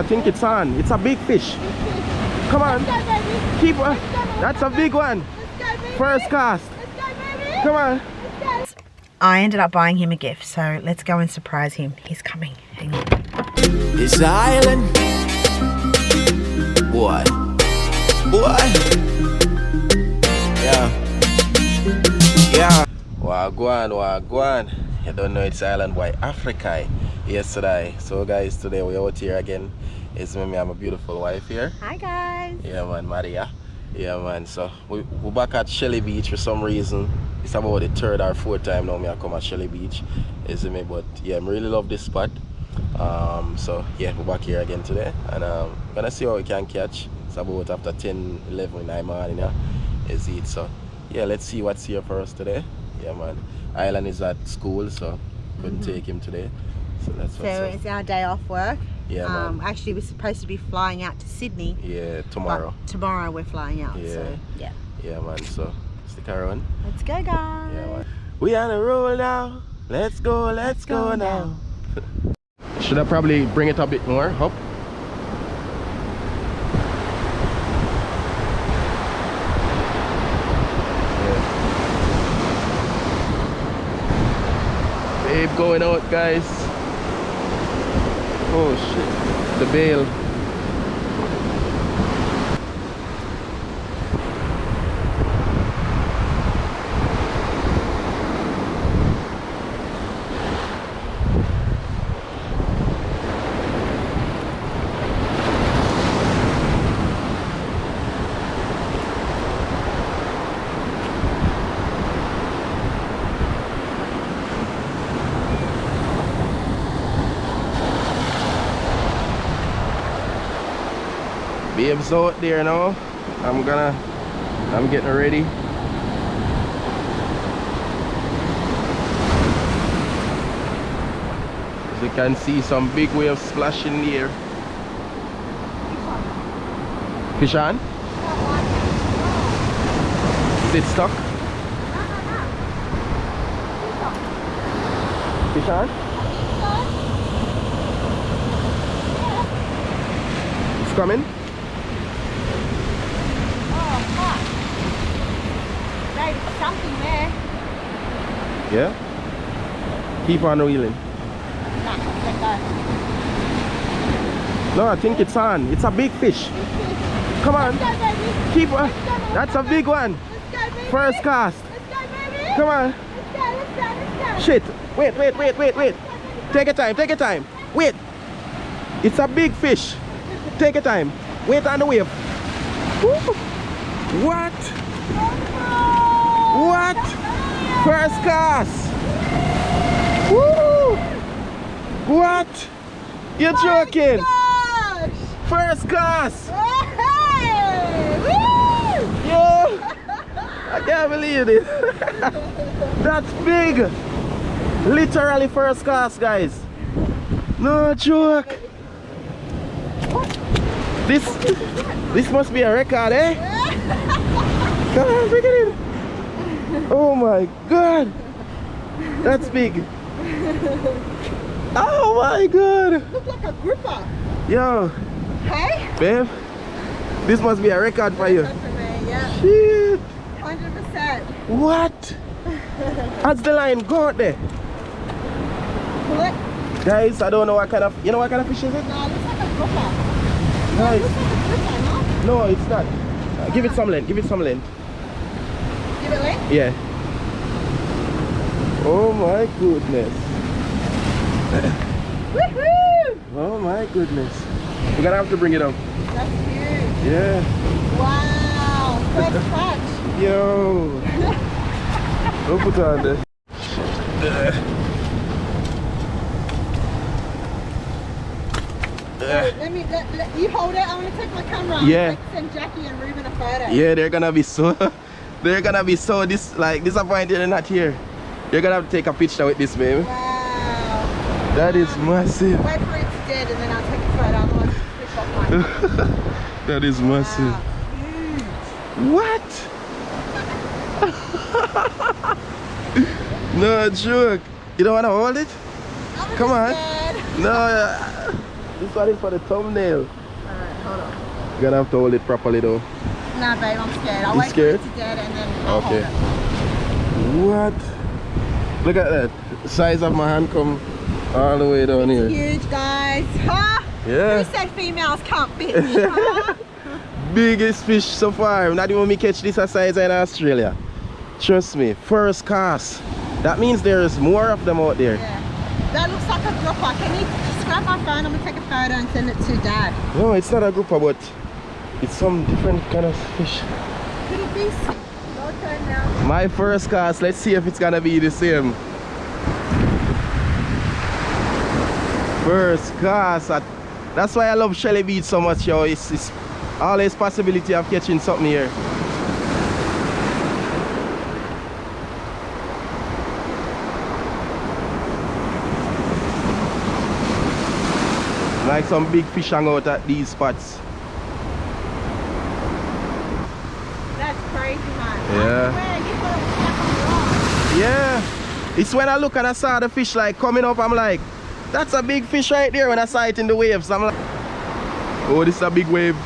I think it's on. It's a big fish. Come on. Keep on. That's a big one. First cast. Come on. I ended up buying him a gift, so let's go and surprise him. He's coming. Hang on. It's an island. Boy. Yeah. Wagwan. You don't know it's Island Boy Africa yesterday. So guys, today we're out here again. It's me and my beautiful wife here. Hi guys. Yeah man, Maria. Yeah man, so we're back at Shelly Beach for some reason. It's about the third or fourth time now I come at Shelly Beach. Me, but yeah, I really love this spot. So yeah, we're back here again today, and gonna see what we can catch. It's about after 10, 11 in the morning, yeah, is it. So yeah, let's see what's here for us today. Yeah man, Island is at school, so couldn't take him today. So that's what's up. It's our day off work. Yeah man. Actually we're supposed to be flying out to Sydney. Yeah, tomorrow. Tomorrow we're flying out. Yeah. So yeah. Yeah man, so stick around. Let's go guys. Yeah man. We on a roll now. Let's go now. Should I probably bring it a bit more up? Yeah. Babe going out, guys. Oh shit, the bail. Babe's out there now. I'm getting ready. As you can see, some big waves splashing in the air. Fish on? Is it stuck? Fish on? It's coming? Something there. Yeah? Keep on reeling. Nah, let go. No, I think it's on. It's a big fish. Come on. Keep on. That's a big one. First cast. Come on. Shit. Wait. Take your time. Wait. It's a big fish. Take your time. Wait on the wave. Woo. What? What? First cast. Woo! What? You're joking? Gosh. First cast. Hey! Woo! Yo! I can't believe it. That's big. Literally first cast, guys. No joke. This must be a record, eh? Come on, bring it in. Oh my god, that's big. Oh my god. Look like a grouper. Yo. Hey? Babe, this must be a record for you. Good for me, yeah. Shit. 100%. What? How's the line? Go out there. Pull it. Guys, I don't know what kind of, you know what kind of fish is it? No, it looks like a grouper. No, It looks like a grouper, no? no, it's not. Give it some length, give it some length. Give it length? Yeah. Oh my goodness. Woohoo! Oh my goodness. We're gonna have to bring it up. That's huge. Yeah. Wow. First catch. Yo. Don't put it on there. Let you hold it. I want to take my camera. Yeah. Send Jackie and Ruben a photo. Yeah, they're gonna be so disappointed they're not here. You're gonna have to take a picture with this, baby. Wow. That is massive. Wait for it to dead and then I'll take a photo. Otherwise it's fish off my That is massive. Wow. What? No joke. You don't wanna hold it? Come on. No. This one is for the thumbnail. Alright, hold on. You're gonna have to hold it properly though. Nah, babe, I'm scared. I'll You wait scared? for it to dead and then I'll Okay. hold it. What? Look at that. The size of my hand come all the way down here. Huge, guys. Huh? Yeah. Who said females can't fit me? Huh? Biggest fish so far. Not even me catch this size in Australia. Trust me. First cast. That means there is more of them out there. Yeah. That looks like a grouper. Can you just grab my phone? I'm gonna take a photo and send it to Dad. No, it's not a grouper, but it's some different kind of fish. Could it be? Your turn now. My first cast. Let's see if it's gonna be the same. First cast. That's why I love Shelly Beach so much, yo. It's always possibility of catching something here. Like some big fish hang out at these spots. That's crazy, man. Yeah. I swear, you thought it was stuck on the rock. Yeah. It's when I look and I saw the fish like coming up, I'm like, that's a big fish right there when I saw it in the waves. I'm like, oh, this is a big wave.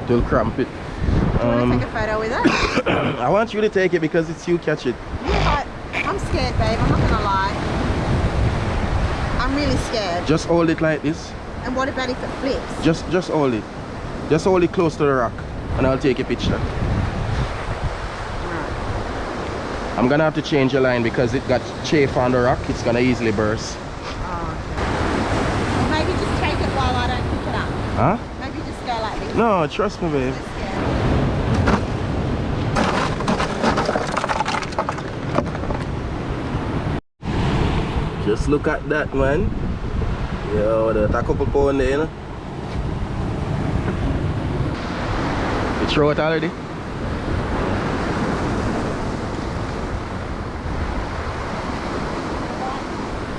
It'll cramp it. Do you want to take a photo with it? I want you to take it because it's you catch it. Yeah, but I'm scared, babe. I'm not gonna lie. I'm really scared. Just hold it like this. And what about if it flips? Just hold it. Just hold it close to the rock and I'll take a picture. I'm gonna have to change the line because it got chafe on the rock. It's gonna easily burst. Oh, okay. Or maybe just take it while I don't pick it up. Huh? Maybe just go like this. No, trust me, babe. I'm scared. Just look at that, man. Yo, there's a couple pound there, you know. You throw it already?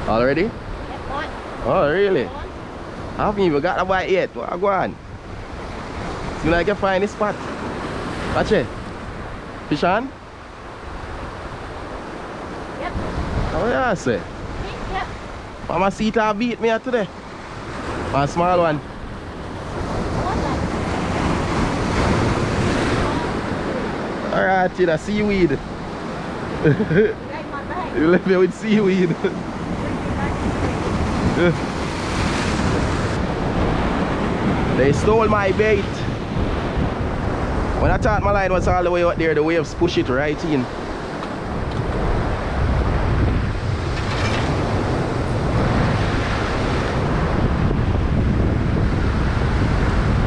Already? Yep, one. Oh, really? One. I haven't even got a bite yet. What, go on. Seems like I can find this spot. Watch it. Fish on? Yep. Oh, yeah, I say. Yep. Mama see it beat me today. One small one. Alright, you know, seaweed. You ate my bag. You left me with seaweed. They stole my bait. When I thought my line was all the way out there, the waves push it right in.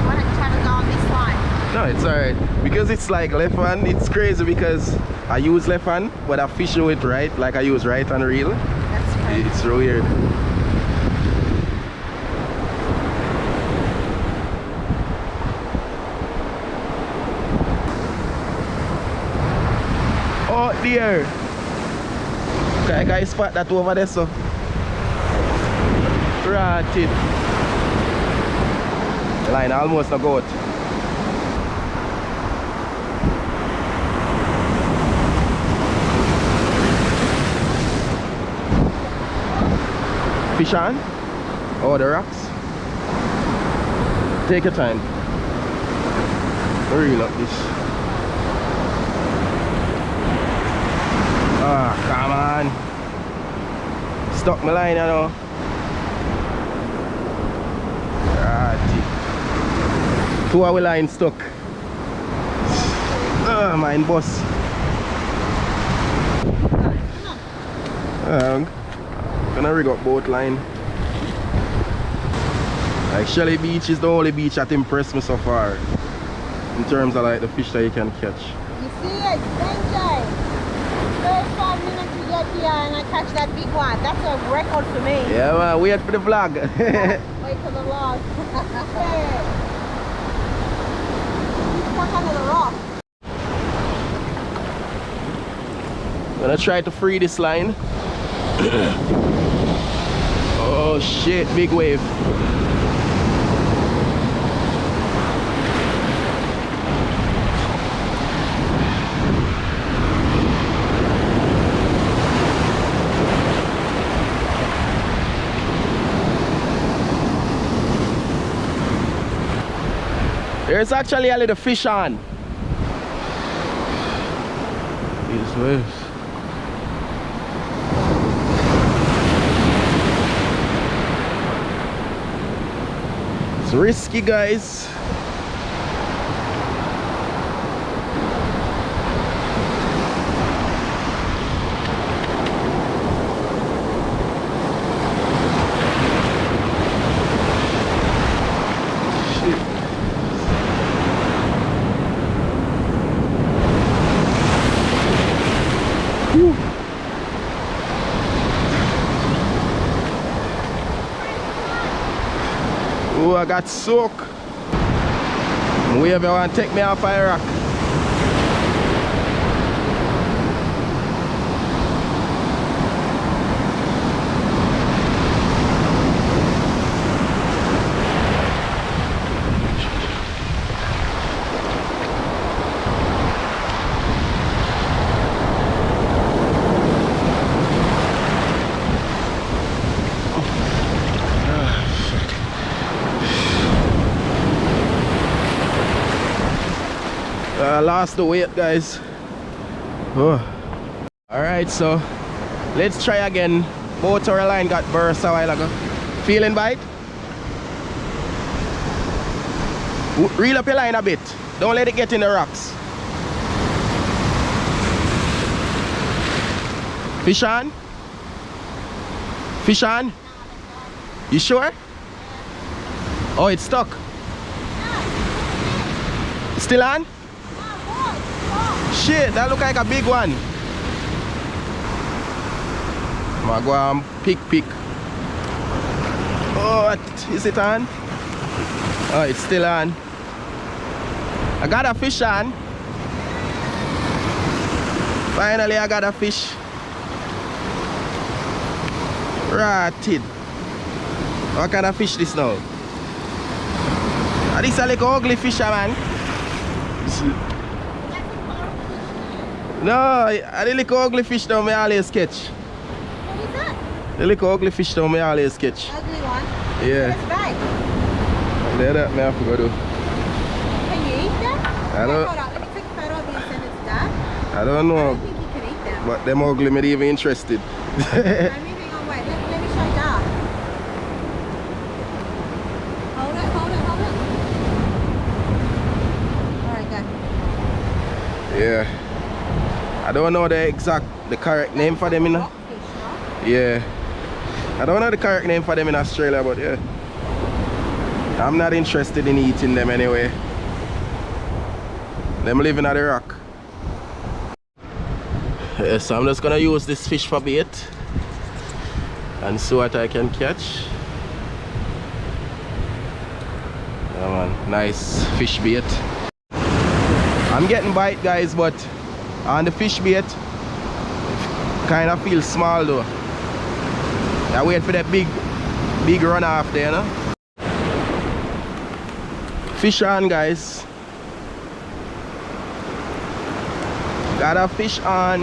Why don't you try to go on this line? No, it's alright. Because it's like left hand, it's crazy because I use left hand, but I fish with right, like I use right hand reel. That's crazy. It's real weird. Oh dear. Okay, I got spot that over there, so. Right it. The line almost not go out. Fish on? Oh, the rocks? Take your time. Reel up this. Ah, come on. Stuck my line, you know. Right. 2 hour line stuck. Ah, mine boss. Gonna rig up boat line. Like Shelly Beach is the only beach that impressed me so far in terms of like the fish that you can catch. You see it, Benjay. First 5 minutes we get here and I catch that big one. That's a record for me. Yeah man, wait for the vlog. Wait for the vlog. He's stuck under the rock. Gonna try to free this line. Oh shit, big wave. There's actually a little fish on. These waves. It's risky, guys. Oh, I got soaked. Whoever want to take me off a rock. I lost the weight, guys. Oh. Alright, so let's try again. Both our line got burst a while ago. Feeling bite? Reel up your line a bit. Don't let it get in the rocks. Fish on? Fish on? You sure? Oh, it's stuck. Still on? Shit, that look like a big one. I'm gonna go and pick. Oh, what? Is it on? Oh, it's still on. I got a fish on. Finally, I got a fish. Ratted. What kind of fish this now? This is like an ugly fish, man. No, I the little ugly fish down me always catch. What is that? The little ugly fish down me always catch. Ugly one? Yeah. It's bite. There that me have to go do. Can you eat them? I don't. Hold on, let me take a photo of you and send it to Dad. I don't know. I don't think you can eat them. But them ugly me even interested. I'm moving on, wait, let me show Dad. Hold it. Alright, go. Yeah. I don't know the correct name for them in Rockfish, right? yeah. I don't know the correct name for them in Australia, but yeah. I'm not interested in eating them anyway. Them living at the rock. Yeah, so I'm just gonna use this fish for bait and see what I can catch. Yeah, man, nice fish bait. I'm getting bite, guys, but on the fish bait kind of feels small though. I wait for that big run off there, no? Fish on, guys. Got a fish on.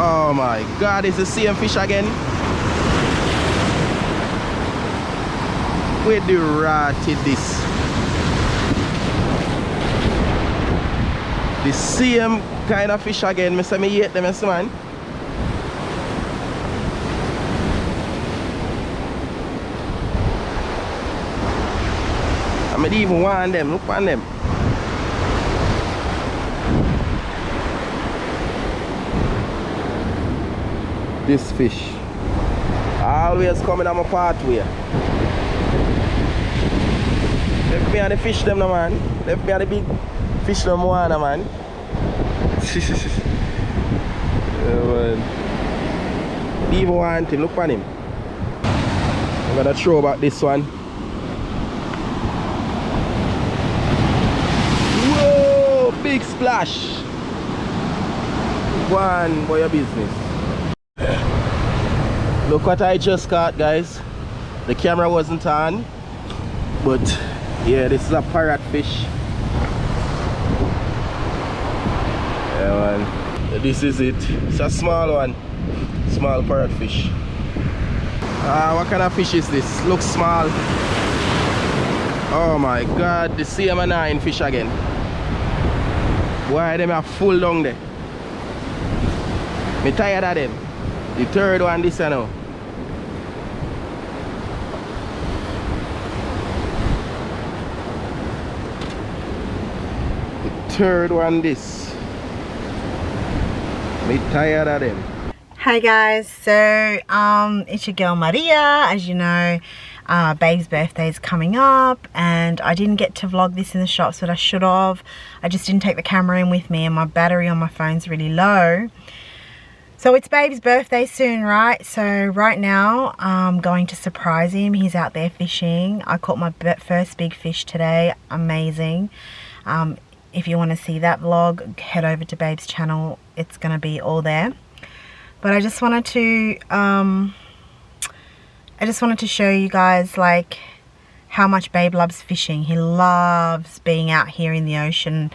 Oh my god, it's the same fish again. Where the rat hit this? The same kind of fish again. I say me hate them, man. I don't even want them. Look on them. This fish always coming on my pathway. Left me on the fish them, no, man. Left me on the big fish them one, man. Yeah, man. Even want him. Look on him. I'm gonna throw back this one. Whoa! Big splash. One boy, your business. Look what I just caught, guys. The camera wasn't on, but yeah, this is a parrotfish. Yeah, man. This is it. It's a small one. Small parrotfish. What kind of fish is this? Looks small. Oh my god, the same nine fish again. Why them are full down there? Me tired of them. The third one this now. The third one this. Me tired of them. Hi guys, so it's your girl Maria. As you know, Babe's birthday is coming up and I didn't get to vlog this in the shops, but I should have. I just didn't take the camera in with me and my battery on my phone's really low. So it's Babe's birthday soon, right? So right now I'm going to surprise him. He's out there fishing. I caught my first big fish today. Amazing. If you want to see that vlog, head over to Babe's channel. It's going to be all there. But I just wanted to show you guys like how much Babe loves fishing. He loves being out here in the ocean.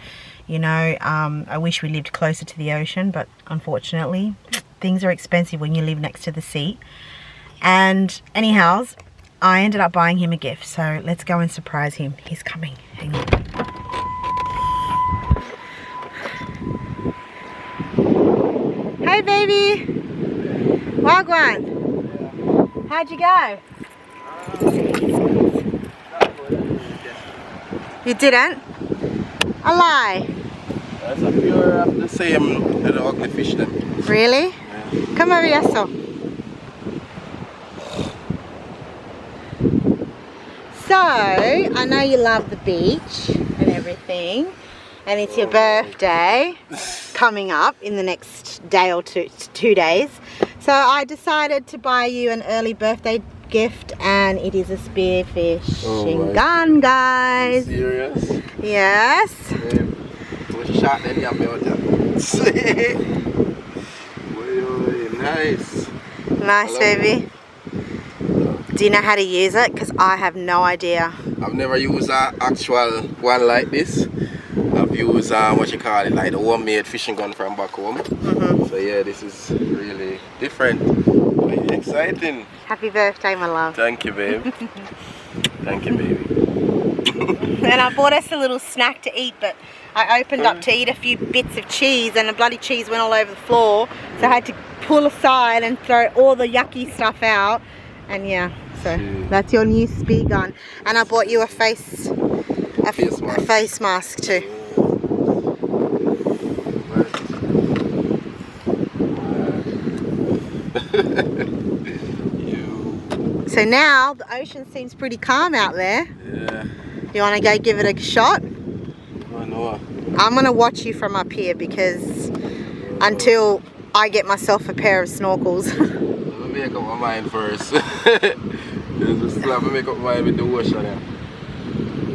You know, I wish we lived closer to the ocean, but unfortunately things are expensive when you live next to the sea. And anyhow, I ended up buying him a gift. So let's go and surprise him. He's coming. Hang on. Hey baby! Wagwan! How'd you go? You didn't? A lie. That's a pure of the same little ugly fish then. Really? Yeah. Come over here, so. So, I know you love the beach and everything. And it's your birthday coming up in the next day or 2 days. So I decided to buy you an early birthday gift, and it is a spearfishing gun, guys. Serious? Yes. Was shot then you have me out there. Nice. Nice, baby. Do you know how to use it? Because I have no idea. I've never used an actual one like this. I've used what you call it, like the homemade fishing gun from back home. So yeah, this is really different. Exciting. Happy birthday, my love. Thank you, babe. Thank you, baby. And I bought us a little snack to eat, but I opened up to eat a few bits of cheese and the bloody cheese went all over the floor. So I had to pull aside and throw all the yucky stuff out. And yeah, so that's your new speed gun. And I bought you a face mask too. So now the ocean seems pretty calm out there. Yeah. You want to go give it a shot? I know. I'm going to watch you from up here because until I get myself a pair of snorkels. Let me make up my mind first. Let me make up my mind with the ocean.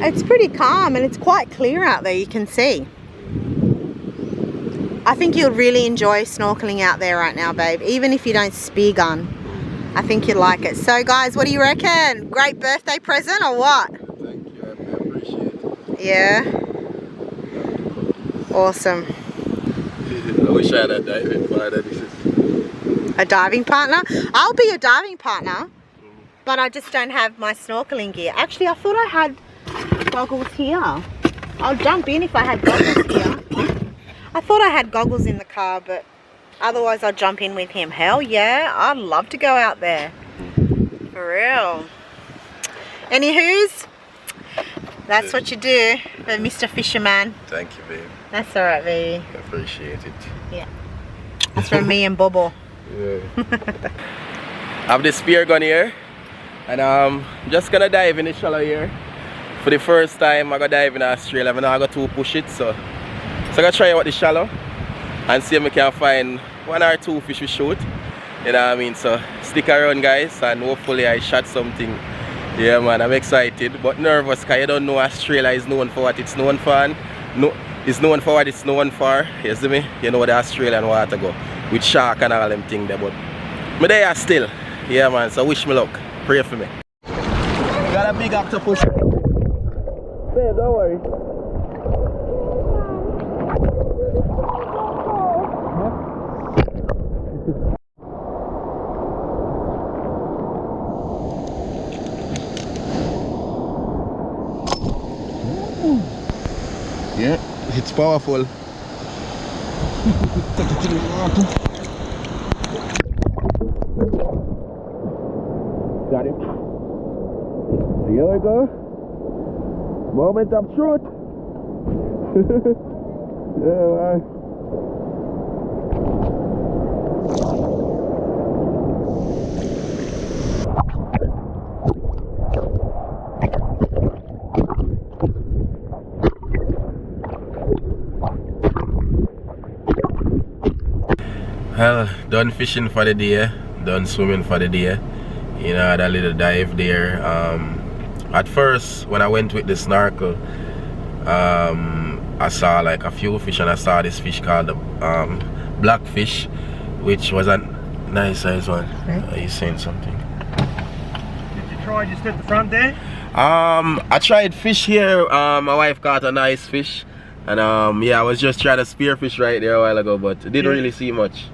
It's pretty calm and it's quite clear out there, you can see. I think you'll really enjoy snorkeling out there right now, babe, even if you don't spear gun. I think you'd like it. So guys, what do you reckon? Great birthday present or what? Thank you, I appreciate it. Yeah. Awesome. I wish I had a diving partner. This is a diving partner? I'll be your diving partner, but I just don't have my snorkeling gear. Actually, I thought I had goggles here. I'll jump in if I had goggles here. I thought I had goggles in the car, but otherwise I'll jump in with him. Hell yeah, I'd love to go out there. For real. Anywho's, that's what you do for Mr. Fisherman. Thank you, babe. That's alright, baby. I appreciate it. Yeah. That's from me and Bobo. Yeah. I have the spear gun here. And I'm just gonna dive in the shallow here. For the first time I go dive in Australia. I got to push it, so I'm gonna try out the shallow and see if I can find 1 or 2 fish we shoot. You know what I mean? So stick around, guys, and hopefully I shot something. Yeah, man, I'm excited but nervous because you don't know Australia is known for what it's known for. And it's known for what it's known for. You see me? You know the Australian water go with shark and all them things there, but me there still. Yeah, man, so wish me luck. Pray for me. Got a big octopus. Babe, don't worry. Yeah, it's powerful. Got it. Here we go. Moment of truth. Yeah, man. Well, done fishing for the day, done swimming for the day. You know, I had a little dive there. At first, when I went with the snorkel, I saw like a few fish, and I saw this fish called the blackfish, which was a nice size one. Okay. Are you saying something? Did you try just at the front there? I tried fish here. My wife caught a nice fish, and yeah, I was just trying to spearfish right there a while ago, but didn't really see much.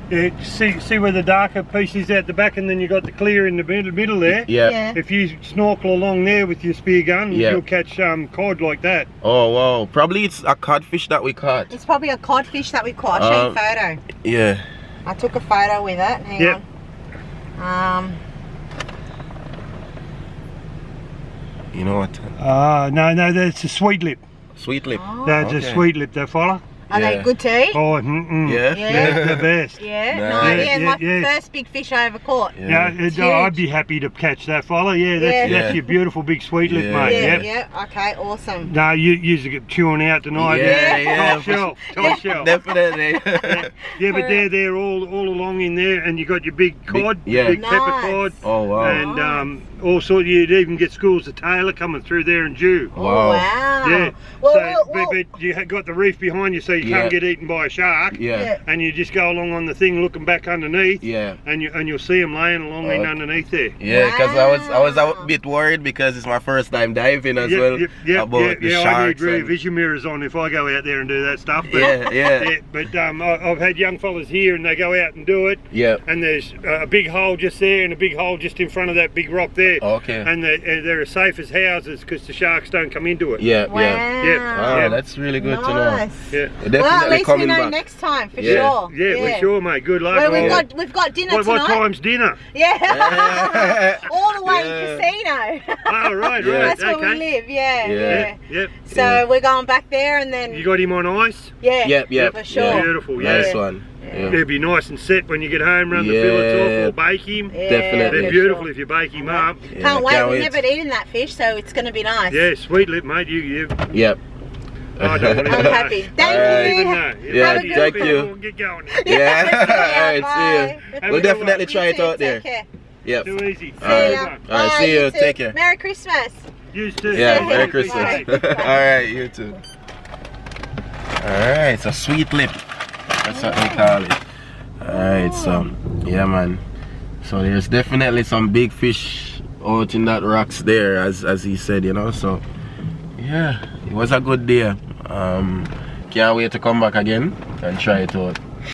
Yeah, see where the darker piece is at the back, and then you got the clear in the middle there. Yeah. If you snorkel along there with your spear gun, you'll catch cod like that. Oh wow, probably it's a codfish that we caught. It's probably a codfish that we caught. I'll show you a photo. Yeah. I took a photo with it. Hang on. You know what? No, that's a sweet lip. Sweet lip. Oh. That's a sweet lip, that fella. Are they good to eat? Oh, Yeah. They're the best. Yeah, Nice. my first big fish I ever caught. Yeah, I'd be happy to catch that fella. Yeah, that's your beautiful big sweet lip, mate. Yeah, okay, awesome. No, you get chewing out tonight. Yeah. Top shelf. Definitely. Yeah, but they're all along in there, and you got your big cod, big Nice. pepper cod. Oh wow. And also you'd even get schools of tailor coming through there and Jew. Oh, Wow. wow. Yeah. Well, But you got the reef behind you, so you can't get eaten by a shark. Yeah. And you just go along on the thing, looking back underneath. Yeah. And you'll see them laying along in underneath there. Yeah, because I was a bit worried because it's my first time diving as well about the sharks. I need rear vision mirrors on if I go out there and do that stuff. But, but I've had young fellas here and they go out and do it. Yeah. And there's a big hole just there and a big hole just in front of that big rock there. Okay. And they're as safe as houses because the sharks don't come into it. Yeah. Wow. Oh, that's really good to know. Nice. Yeah. Definitely Well, at least we coming know back. next time for Yeah. sure. Yeah, for sure, mate. Good luck. Well, we've got dinner tonight. What time's dinner? Yeah. All the way in casino. Oh, right. That's Okay. where we live. Yeah. Yep. So we're going back there and then. You got him on ice? Yeah. Yep. For sure. Yeah. Beautiful. Nice Yeah. one. Yeah. They'll be nice and set when you get home, run the fillets off or bake him. Yeah, Definitely. They're for beautiful sure. if you bake him up. Yeah, Can't wait. can't We've wait. never eaten that fish, so it's going to be nice. Yeah, sweet lip, mate. You Yep. I don't want to I'm know. happy. I Thank don't you. even know. Yeah, Have a good thank one. you. Get going. Yeah. Alright, Bye. see you. Have We'll a good definitely one. try You it too, out there. Take care. Yep. Too easy. Alright. See ya. Alright, Bye, see you. too. Take care. Merry Christmas. You too. Yeah, Bye. Merry Christmas. Bye. Alright, you too. Alright, it's a sweet lip. That's what they call it. Alright, so yeah, man. So there's definitely some big fish out in that rocks there, as he said, you know. So yeah, it was a good day. Can't wait to come back again and try it out.